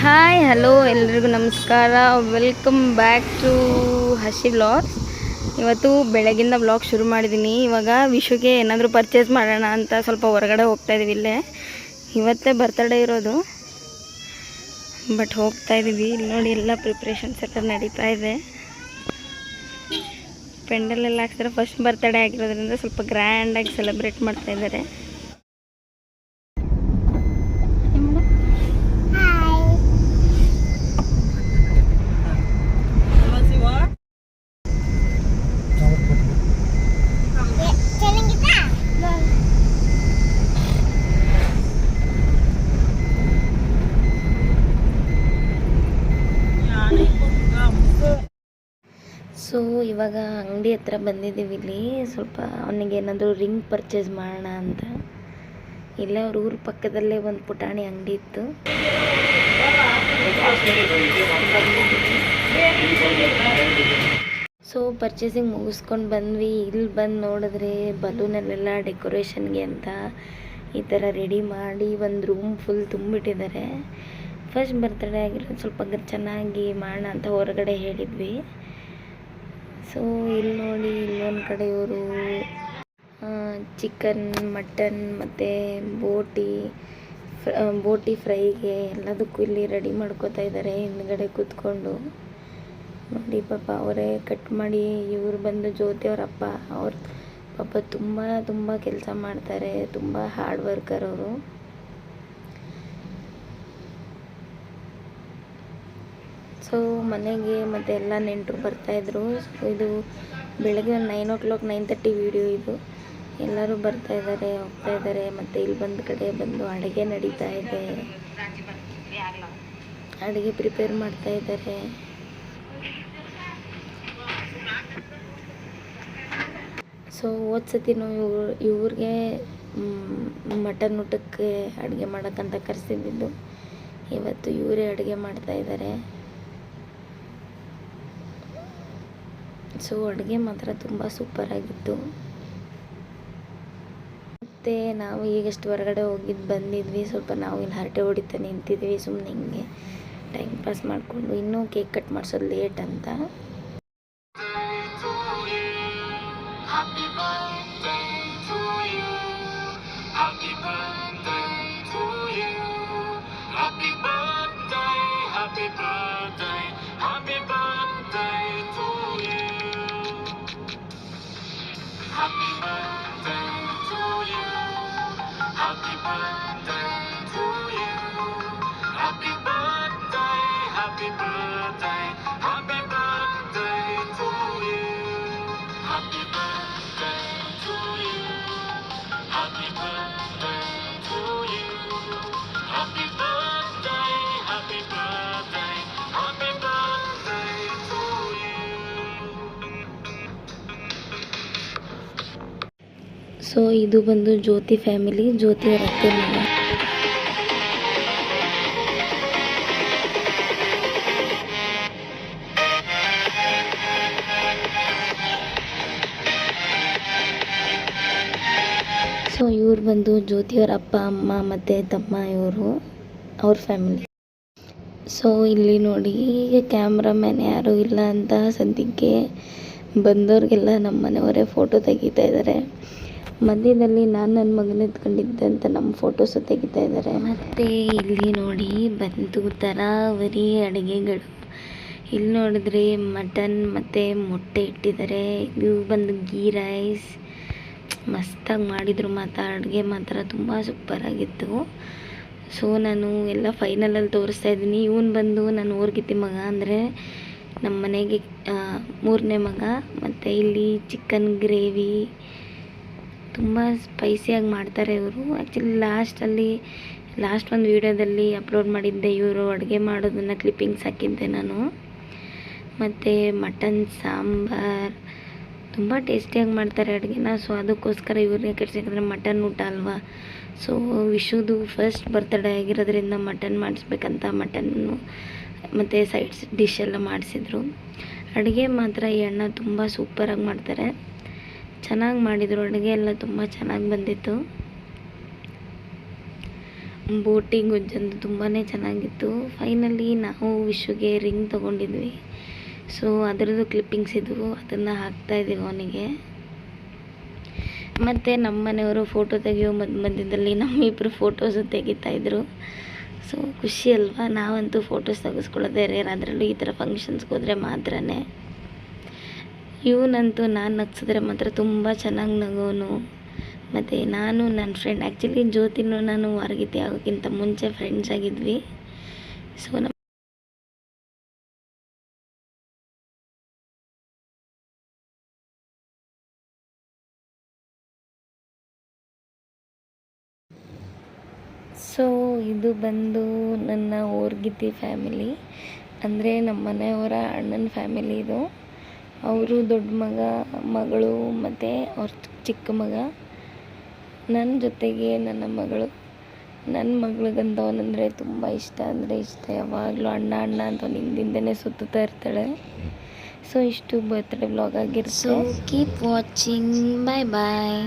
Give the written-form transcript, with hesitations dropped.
Hi hello ಎಲ್ರಿಗೂ ನಮಸ್ಕಾರ. Welcome back to ಹಸಿ ವ್ಲಾಗ್ಸ್. ಇವತ್ತು ಬೆಳಗಿಂದ ವ್ಲಾಗ್ ಶುರು ಮಾಡಿದ್ದೀನಿ. ಇವಾಗ ವಿಶುಗೆ ಏನಾದರೂ ಪರ್ಚೇಸ್ ಮಾಡೋಣ ಅಂತ ಸ್ವಲ್ಪ ಹೊರಗಡೆ ಹೋಗ್ತಾಯಿದ್ದೀವಿ. ಇಲ್ಲೇ ಇವತ್ತೇ ಬರ್ತಡೇ ಇರೋದು, ಬಟ್ ಹೋಗ್ತಾಯಿದ್ದೀವಿ. ಇಲ್ಲಿ ನೋಡಿ ಎಲ್ಲ ಪ್ರಿಪ್ರೇಷನ್ಸ್ ಎಲ್ಲ ನಡೀತಾ ಇದೆ. ಪೆಂಡಲೆಲ್ಲ ಹಾಕ್ತಾರೆ. ಫಸ್ಟ್ ಬರ್ತಡೇ ಆಗಿರೋದ್ರಿಂದ ಸ್ವಲ್ಪ ಗ್ರ್ಯಾಂಡಾಗಿ ಸೆಲೆಬ್ರೇಟ್ ಮಾಡ್ತಾಯಿದ್ದಾರೆ. ಸೊ ಇವಾಗ ಅಂಗಡಿ ಹತ್ರ ಬಂದಿದ್ದೀವಿ. ಇಲ್ಲಿ ಸ್ವಲ್ಪ ಅವನಿಗೆ ಏನಾದರೂ ರಿಂಗ್ ಪರ್ಚೇಸ್ ಮಾಡೋಣ ಅಂತ. ಇಲ್ಲೇ ಅವ್ರ ಊರ ಪಕ್ಕದಲ್ಲೇ ಒಂದು ಪುಟಾಣಿ ಅಂಗಡಿ ಇತ್ತು. ಸೊ ಪರ್ಚೇಸಿಂಗ್ ಮುಗಿಸ್ಕೊಂಡು ಬಂದ್ವಿ. ಇಲ್ಲಿ ಬಂದು ನೋಡಿದ್ರೆ ಬಲೂನಲ್ಲೆಲ್ಲ ಡೆಕೋರೇಷನ್ಗೆ ಅಂತ ಈ ಥರ ರೆಡಿ ಮಾಡಿ ಒಂದು ರೂಮ್ ಫುಲ್ ತುಂಬಿಟ್ಟಿದ್ದಾರೆ. ಫಸ್ಟ್ ಬರ್ತಡೇ ಆಗಿರೋದು ಸ್ವಲ್ಪ ಚೆನ್ನಾಗಿ ಮಾಡೋಣ ಅಂತ ಹೊರಗಡೆ ಹೇಳಿದ್ವಿ. ಸೊ ಇಲ್ಲಿ ನೋಡಿ, ಇಲ್ಲೊಂದು ಕಡೆ ಇವರು ಚಿಕನ್, ಮಟನ್ ಮತ್ತು ಬೋಟಿ ಫ್ರೈಗೆ ಎಲ್ಲದಕ್ಕೂ ಇಲ್ಲಿ ರೆಡಿ ಮಾಡ್ಕೋತಾ ಇದ್ದಾರೆ ಹಿಂದ್ಗಡೆ ಕೂತ್ಕೊಂಡು. ನೋಡಿ ಪಾಪ ಅವರೇ ಕಟ್ ಮಾಡಿ. ಇವರು ಬಂದು ಜ್ಯೋತಿ ಅವ್ರ ಅಪ್ಪ. ಅವ್ರು ಪಾಪ ತುಂಬ ಕೆಲಸ ಮಾಡ್ತಾರೆ, ತುಂಬ ಹಾರ್ಡ್ ವರ್ಕರ್ ಅವರು. ಸೊ ಮನೆಗೆ ಮತ್ತು ಎಲ್ಲ ನೆಂಟರು ಬರ್ತಾಯಿದ್ರು. ಸೊ ಇದು ಬೆಳಗ್ಗೆ ಒಂದು 9:30 ವೀಡಿಯೋ ಇದು. ಎಲ್ಲರೂ ಬರ್ತಾಯಿದ್ದಾರೆ, ಹೋಗ್ತಾಯಿದ್ದಾರೆ. ಮತ್ತು ಇಲ್ಲಿ ಬಂದ ಕಡೆ ಬಂದು ಅಡುಗೆ ನಡೀತಾ ಇದೆ. ಅಡುಗೆ ಪ್ರಿಪೇರ್ ಮಾಡ್ತಾಯಿದ್ದಾರೆ. ಸೊ ಹೋದ್ಸತಿನೂ ಇವ್ರಿಗೆ ಮಟನ್ ಊಟಕ್ಕೆ ಅಡುಗೆ ಮಾಡೋಕ್ಕಂತ ಕರೆಸಿದ್ದು. ಇವತ್ತು ಇವರೇ ಅಡುಗೆ ಮಾಡ್ತಾಯಿದ್ದಾರೆ. ಸೊ ಅಡುಗೆ ಮಾತ್ರ ತುಂಬ ಸೂಪರಾಗಿತ್ತು. ಮತ್ತು ನಾವು ಈಗಷ್ಟು ಹೊರಗಡೆ ಬಂದಿದ್ವಿ. ಸ್ವಲ್ಪ ನಾವು ಇಲ್ಲಿ ಹರಟೆ ಹೊಡಿತಾ ನಿಂತಿದ್ವಿ, ಸುಮ್ಮನೆ ಹಿಂಗೆ ಟೈಮ್ ಪಾಸ್ ಮಾಡಿಕೊಂಡು. ಇನ್ನೂ ಕೇಕ್ ಕಟ್ ಮಾಡಿಸೋದು ಲೇಟ್ ಅಂತ. ಸೊ ಇದು ಬಂದು ಜ್ಯೋತಿ ಫ್ಯಾಮಿಲಿ, ಜ್ಯೋತಿ ಅವರ ಅತ್ತೆ ಮಗ. ಸೊ ಇವ್ರು ಬಂದು ಜ್ಯೋತಿಯವರ ಅಪ್ಪ, ಅಮ್ಮ ಮತ್ತು ತಮ್ಮ, ಇವರು ಅವ್ರ ಫ್ಯಾಮಿಲಿ. ಸೊ ಇಲ್ಲಿ ನೋಡಿ, ಕ್ಯಾಮ್ರಾಮ್ಯಾನ್ ಯಾರೂ ಇಲ್ಲ ಅಂತ ಸದ್ಯಕ್ಕೆ ಬಂದವ್ರಿಗೆಲ್ಲ ನಮ್ಮ ಮನೆಯವರೇ ಫೋಟೋ ತೆಗಿತಾ ಇದ್ದಾರೆ. ಮಧ್ಯದಲ್ಲಿ ನಾನು ನನ್ನ ಮಗನ ಎತ್ಕೊಂಡಿದ್ದೆ ಅಂತ ನಮ್ಮ ಫೋಟೋಸು ತೆಗಿತಾ ಇದ್ದಾರೆ. ಮತ್ತು ಇಲ್ಲಿ ನೋಡಿ ಬಂದು ತರಾವರಿ ಅಡುಗೆಗಳು. ಇಲ್ಲಿ ನೋಡಿದ್ರೆ ಮಟನ್ ಮತ್ತು ಮೊಟ್ಟೆ ಇಟ್ಟಿದ್ದಾರೆ. ಇದು ಬಂದು ಗೀ ರೈಸ್. ಮಸ್ತಾಗಿ ಮಾಡಿದರು. ಮಾತ್ರ ಅಡುಗೆ ಮಾತ್ರ ತುಂಬ ಸೂಪರಾಗಿತ್ತು. ಸೊ ನಾನು ಎಲ್ಲ ಫೈನಲಲ್ಲಿ ತೋರಿಸ್ತಾ ಇದ್ದೀನಿ. ಇವನು ಬಂದು ನನ್ನ ಊರ್ಗಿತ್ತಿ ಮಗ, ಅಂದರೆ ನಮ್ಮ ಮನೆಗೆ 3ನೇ ಮಗ. ಮತ್ತು ಇಲ್ಲಿ ಚಿಕನ್ ಗ್ರೇವಿ ತುಂಬ ಸ್ಪೈಸಿಯಾಗಿ ಮಾಡ್ತಾರೆ ಇವರು. ಆ್ಯಕ್ಚುಲಿ ಲಾಸ್ಟ್ ಒಂದು ವೀಡಿಯೋದಲ್ಲಿ ಅಪ್ಲೋಡ್ ಮಾಡಿದ್ದೆ, ಇವರು ಅಡುಗೆ ಮಾಡೋದನ್ನು ಕ್ಲಿಪ್ಪಿಂಗ್ಸ್ ಹಾಕಿದ್ದೆ ನಾನು. ಮತ್ತು ಮಟನ್ ಸಾಂಬಾರ್ ತುಂಬ ಟೇಸ್ಟಿಯಾಗಿ ಮಾಡ್ತಾರೆ ಅಡುಗೆನ. ಸೊ ಅದಕ್ಕೋಸ್ಕರ ಇವ್ರನ್ನೇ ಕರ್ಸಿದ್ರೆ ಮಟನ್ ಊಟ ಅಲ್ವಾ. ಸೊ ವಿಶುದು ಫಸ್ಟ್ ಬರ್ತಡೇ ಆಗಿರೋದ್ರಿಂದ ಮಟನ್ ಮಾಡಿಸ್ಬೇಕಂತ ಮಟನ್ನು ಮತ್ತು ಸೈಡ್ಸ್ ಡಿಶ್ ಎಲ್ಲ ಮಾಡಿಸಿದ್ರು. ಅಡುಗೆ ಮಾತ್ರ ಈ ಅಣ್ಣ ತುಂಬ ಸೂಪರಾಗಿ ಮಾಡ್ತಾರೆ. ಚೆನ್ನಾಗಿ ಮಾಡಿದರು. ಅಡುಗೆ ಎಲ್ಲ ತುಂಬ ಚೆನ್ನಾಗಿ ಬಂದಿತ್ತು. ಬೋಟಿಂಗ್ ಉಜ್ಜಂದು ತುಂಬಾ ಚೆನ್ನಾಗಿತ್ತು. ಫೈನಲಿ ನಾವು ವಿಶ್ವಗೆ ರಿಂಗ್ ತೊಗೊಂಡಿದ್ವಿ. ಸೊ ಅದರದ್ದು ಕ್ಲಿಪ್ಪಿಂಗ್ಸ್ ಇದ್ವು, ಅದನ್ನು ಹಾಕ್ತಾಯಿದ್ದೀವಿ ಅವನಿಗೆ. ಮತ್ತು ನಮ್ಮ ಮನೆಯವರು ಫೋಟೋ ತೆಗೆಯೋ ಮಧ್ಯದಲ್ಲಿ ನಮ್ಮಿಬ್ಬರು ಫೋಟೋಸು ತೆಗಿತಾಯಿದ್ರು. ಸೊ ಖುಷಿ ಅಲ್ವಾ, ನಾವಂತೂ ಫೋಟೋಸ್ ತೆಗೆಸ್ಕೊಳ್ಳೋದೇ ರೇರ್, ಅದರಲ್ಲೂ ಈ ಥರ ಫಂಕ್ಷನ್ಸ್ಗೆ ಹೋದರೆ ಮಾತ್ರನೇ. ಇವನಂತೂ ನಾನು ನಗ್ಸಿದ್ರೆ ಮಾತ್ರ ತುಂಬ ಚೆನ್ನಾಗಿ ನಗೋನು. ಮತ್ತು ನಾನು ನನ್ನ ಫ್ರೆಂಡ್, ಆ್ಯಕ್ಚುಲಿ ಜ್ಯೋತಿನೂ ನಾನು ವಾರಗೀತೆ ಆಗೋಕ್ಕಿಂತ ಮುಂಚೆ ಫ್ರೆಂಡ್ಸ್ ಆಗಿದ್ವಿ. ಸೊ ಇದು ಬಂದು ನನ್ನ ಓರ್ಗಿತಿ ಫ್ಯಾಮಿಲಿ, ಅಂದರೆ ನಮ್ಮ ಮನೆಯವರ ಅಣ್ಣನ ಫ್ಯಾಮಿಲಿ ಇದು. ಅವರು ದೊಡ್ಡ ಮಗ, ಮಗಳು ಮತ್ತು ಅವ್ರ ಚಿಕ್ಕ ಮಗ, ನನ್ನ ಜೊತೆಗೆ ನನ್ನ ಮಗಳು. ನನ್ನ ಮಗಳಿಗಂತ ಅವನಂದರೆ ತುಂಬ ಇಷ್ಟ, ಅಂದರೆ ಇಷ್ಟ. ಯಾವಾಗಲೂ ಅಣ್ಣ ಅಣ್ಣ ಅಂತ ಅವ್ನು ಹಿಂದಿಂದನೇ ಸುತ್ತುತ್ತಾ ಇರ್ತಾಳೆ. ಸೊ ಇಷ್ಟು ಬರ್ತ್ಡೇ ವ್ಲಾಗ್ ಆಗಿರುತ್ತೆ. ಸೊ ಕೀಪ್ ವಾಚಿಂಗ್, ಬಾಯ್ ಬಾಯ್.